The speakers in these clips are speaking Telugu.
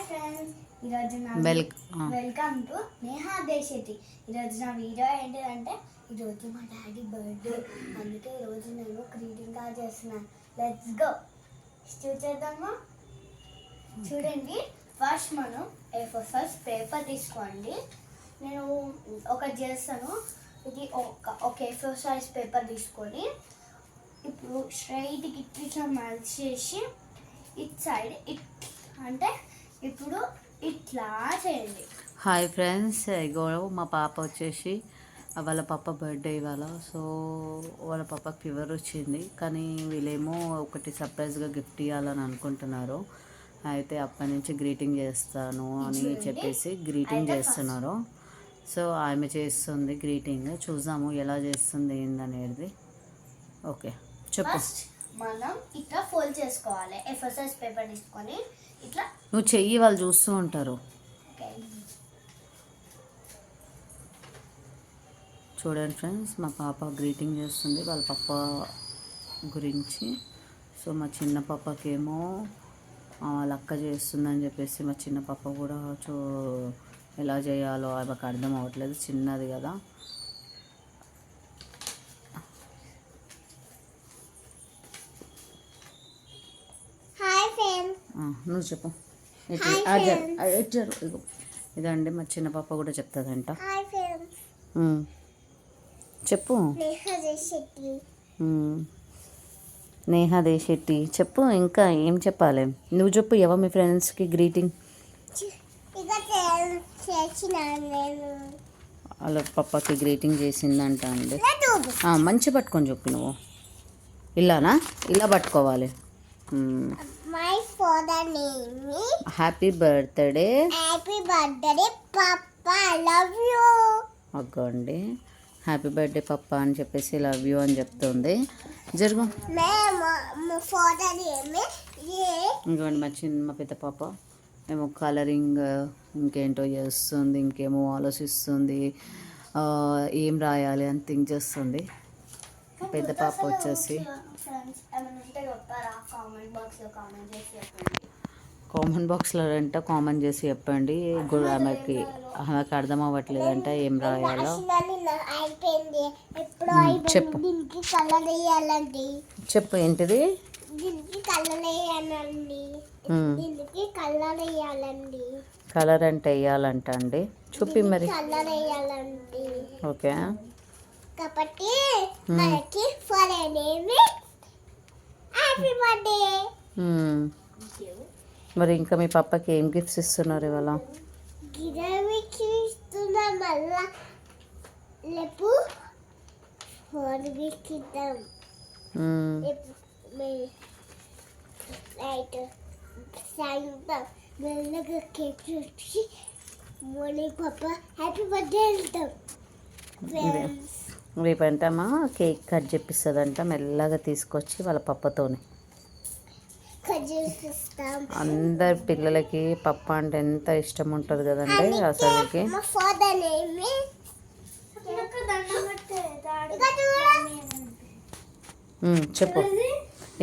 ఫ్రెండ్స్, ఈరోజు వెల్కమ్ టు నేహా దేశెట్టి. ఈరోజు నా వీడియో ఏంటిదంటే ఈరోజు మా డాడీ బర్త్డే, అందుకే ఈరోజు నేను గ్రీటింగ్ కార్డ్ చేస్తున్నాను. లెట్స్ గో చూసేద్దామా. చూడండి, ఫస్ట్ మనం A4 సైజ్ పేపర్ తీసుకోండి. నేను ఒకటి చేస్తాను. ఇది ఒక A4 సైజ్ పేపర్ తీసుకొని ఇప్పుడు స్ట్రైట్కి ఇట్లా మలిచేసి ఇట్ సైడ్ అంటే ఇప్పుడు ఇట్లా చేయండి. హాయ్ ఫ్రెండ్స్, ఇగో మా పాప వచ్చేసి వాళ్ళ పాప బర్త్డే ఇవాళ. సో వాళ్ళ పాపకి ఫీవర్ వచ్చింది, కానీ వీళ్ళేమో ఒకటి సర్ప్రైజ్గా గిఫ్ట్ ఇవ్వాలని అనుకుంటున్నారు. అయితే అప్పటి నుంచి గ్రీటింగ్ చేస్తాను అని చెప్పేసి గ్రీటింగ్ చేస్తున్నారు. సో ఆమె చేస్తుంది గ్రీటింగ్. చూద్దాము ఎలా చేస్తుంది ఏందనేది. ఓకే చెప్పు. మనం ఇట్లా ఫోల్డ్ చేసుకోవాలి. A4 సైజ్ పేపర్ తీసుకొని ఇట్లా నువ్వు చెయ్యి, వాళ్ళు చూస్తూ ఉంటారు. చూడండి ఫ్రెండ్స్, మా పాప గ్రీటింగ్ చేస్తుంది వాళ్ళ పాప గురించి. సో మా చిన్న పాపకేమో వాళ్ళ అక్క చేస్తుందని చెప్పేసి మా చిన్న పాప కూడా ఎలా చేయాలో ఆమెకు అర్థం అవ్వట్లేదు, చిన్నది కదా. నువ్వు చెప్పు. ఇగో ఇదండి మా చిన్న పాప కూడా చెప్తుందంట. చెప్పు. నేహా దేశెట్టి చెప్పు. ఇంకా ఏం చెప్పాలి? నువ్వు చెప్పు. ఎవరు మీ ఫ్రెండ్స్కి గ్రీటింగ్? వాళ్ళ పాపకి గ్రీటింగ్ చేసిందంట అండి. మంచి పట్టుకొని చెప్పు నువ్వు. ఇలానా? ఇలా పట్టుకోవాలి. My father name is happy birthday. Happy birthday papa, I love you. అగ్గండి, హ్యాపీ బర్త్డే పప్పా అని చెప్పేసి లవ్ యూ అని చెప్తుంది. జరుగు. ఇంకోండి మా పెద్ద పాప ఏమో కలరింగ్ ఇంకేంటో చేస్తుంది, ఇంకేమో ఆలోచిస్తుంది, ఏం రాయాలి అని థింక్ చేస్తుంది. పెద్ద పాప వచ్చేసి కామెంట్ బాక్స్లో అంట కామెంట్ చేసి చెప్పండి. ఆమెకి అర్థం అవ్వట్లేదంట ఏం రాయాలో. చెప్పు చెప్పు ఏంటిది? కలర్ అంటే వేయాలంట అండి. చూపి మరి. ఓకే, కాబట్టి మనకి ఫర్ నేమ్ హ్యాపీ బర్త్డే. మరి ఇంకా మీ పాపకి ఏం గిఫ్ట్స్ ఇస్తున్నారు ఇవాళ? గిరావికి ఇస్తున్నా. మళ్ళా లేపు ఫోన్ గిఫ్ట్ ఇద్దాం. రైట్ సాయంత్రం మెల్లగా కేక్ వచ్చి మార్నింగ్ పాప హ్యాపీ బర్త్డే వెళ్తాం. రేపంటమ్మా కేక్ కట్ చేపిస్తుందంట మెల్లగా తీసుకొచ్చి వాళ్ళ పప్పతోని. అందరి పిల్లలకి పప్ప అంటే ఎంత ఇష్టం ఉంటుంది కదండి అసలుకి. చెప్పు.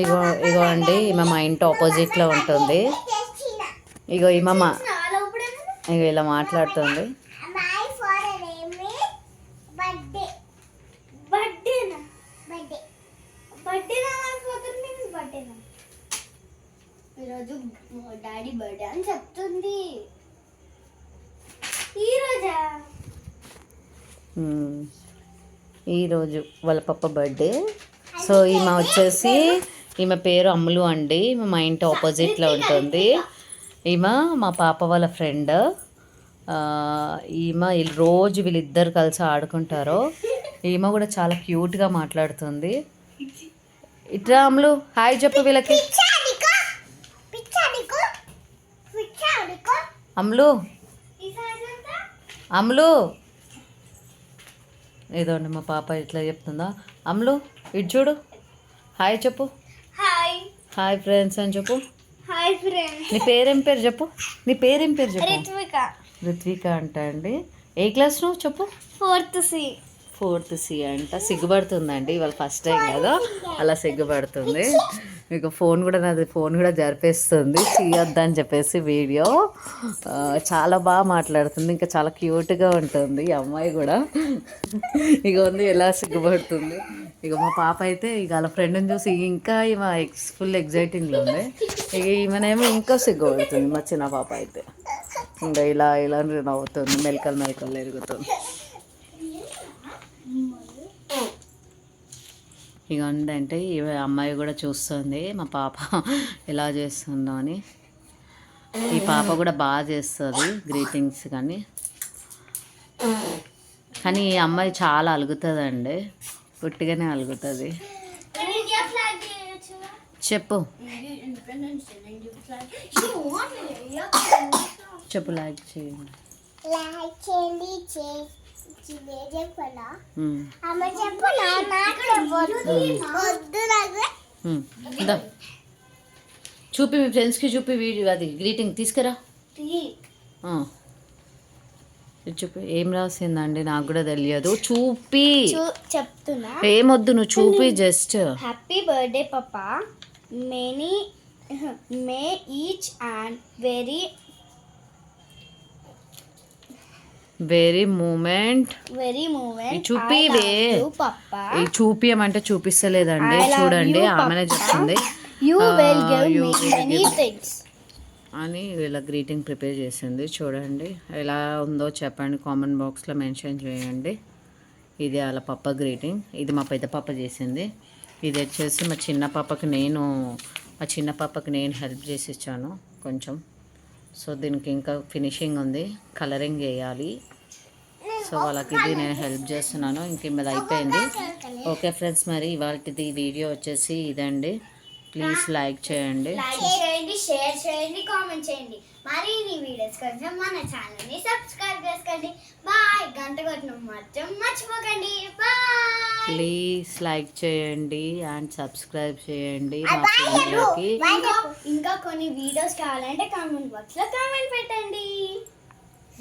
ఇగో ఇగో అండి, ఈమె మా ఇంటి ఆపోజిట్లో ఉంటుంది. ఇగో ఈమె ఇగో ఇలా మాట్లాడుతుంది. ఈరోజు డాడీ బర్త్డే అని చెప్తుంది. ఈరోజు వాళ్ళ పాప బర్త్డే. సో ఈమె వచ్చేసి ఈమె పేరు అమ్ములు అండి. ఈమె మా ఇంటి ఆపోజిట్లో ఉంటుంది. ఈమె మా పాప వాళ్ళ ఫ్రెండ్. ఈమె రోజు వీళ్ళిద్దరు కలిసి ఆడుకుంటారు. ఈమె కూడా చాలా క్యూట్గా మాట్లాడుతుంది. ఇట్రా అమ్ములు, హాయ్ చెప్పు వీళ్ళకి. అమ్ములు అమ్ములు ఏదోండి మా పాప ఇట్లా చెప్తుందా. అమ్ములు ఇటు చూడు, హాయ్ చెప్పు. హాయ్ ఫ్రెండ్స్ అని చెప్పు. నీ పేరేం పేరు చెప్పు. నీ పేరేం పేరు చెప్పు. రిత్విక అంట అండి. ఏ క్లాస్ నువ్వు చెప్పు. ఫోర్త్ సి అంట. సిగ్గుపడుతుందండి, ఇవాళ ఫస్ట్ టైం కదా అలా సిగ్గుపడుతుంది. మీకు ఫోన్ కూడా జరిపేస్తుంది తీయొద్దని చెప్పేసి వీడియో. చాలా బాగా మాట్లాడుతుంది, ఇంకా చాలా క్యూట్గా ఉంటుంది ఈ అమ్మాయి కూడా. ఇక ఉంది ఎలా సిగ్గుపడుతుంది. ఇక మా పాప అయితే ఇక వాళ్ళ ఫ్రెండ్ని చూసి ఇంకా ఈమె ఫుల్ ఎగ్జైటింగ్లో ఉంది. ఇక ఈమెనేమో ఇంకా సిగ్గుపడుతుంది మా చిన్న పాప అయితే. ఇంకా ఇలా నవ్వుతుంది, మెలకలు ఎరుగుతుంది. ఇక ఉందంటే ఈ అమ్మాయి కూడా చూస్తుంది మా పాప ఎలా చేస్తుందో అని. ఈ పాప కూడా బాగా చేస్తుంది గ్రీటింగ్స్. కానీ ఈ అమ్మాయి చాలా అలుగుతుందండి, పుట్టిగానే అలుగుతుంది. చెప్పు లైక్ చేయండి. చూపి మీ ఫ్రెండ్స్కి చూపి వీడియో అది గ్రీటింగ్ తీసుకురా. చూపి ఏం రాసిందండి నాకు కూడా తెలియదు. చూపి చెప్తున్నా, ఏమొద్దు నువ్వు చూపి జస్ట్. హ్యాపీ బర్త్డే పాపా, మే ఈచ్ అండ్ వెరీ మూమెంట్ చూపి. ఈ చూపియమంటే చూపిస్తలేదండి, చూడండి ఆమెనే చెప్తుంది అని. వీళ్ళ గ్రీటింగ్ ప్రిపేర్ చేసింది, చూడండి ఎలా ఉందో చెప్పండి, కామెంట్ బాక్స్లో మెన్షన్ చేయండి. ఇది వాళ్ళ పాప గ్రీటింగ్, ఇది మా పెద్ద పాప చేసింది. ఇది వచ్చేసి మా చిన్న పాపకి నేను హెల్ప్ చేసి ఇచ్చాను కొంచెం. సో దీనికి ఇంకా ఫినిషింగ్ ఉంది, కలరింగ్ వేయాలి. సో వాళ్ళకి ఇది నేను హెల్ప్ చేస్తున్నాను, ఇంక మీద అయిపోయింది. ఓకే ఫ్రెండ్స్, మరి ఇవాళది వీడియో వచ్చేసి ఇదండి. ప్లీజ్ లైక్ చేయండి, షేర్ చేయండి, కామెంట్ చేయండి. మరిన్ని వీడియోస్ కోసం మన ఛానల్ని సబ్స్క్రైబ్ చేసుకోండి. బాయ్. గంట కొట్టడం మాత్రం మర్చిపోకండి. బాయ్. ప్లీజ్ లైక్ చేయండి అండ్ సబ్స్క్రైబ్ చేయండి. మా పిల్లలకి ఇంకా కొన్ని వీడియోస్ కావాలంటే కామెంట్ బాక్స్లో కామెంట్ పెట్టండి.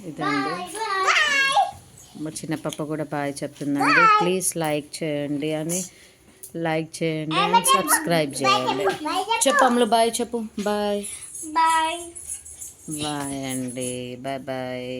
ఇదండి మా చిన్న పాప కూడా బాయ్ చెప్తుందండి. ప్లీజ్ లైక్ చేయండి అండ్ సబ్స్క్రైబ్ చేయండి. చెప్పమ్లు బాయ్ చెప్పు. బాయ్ బాయ్ బాయ్ అండి, బాయ్.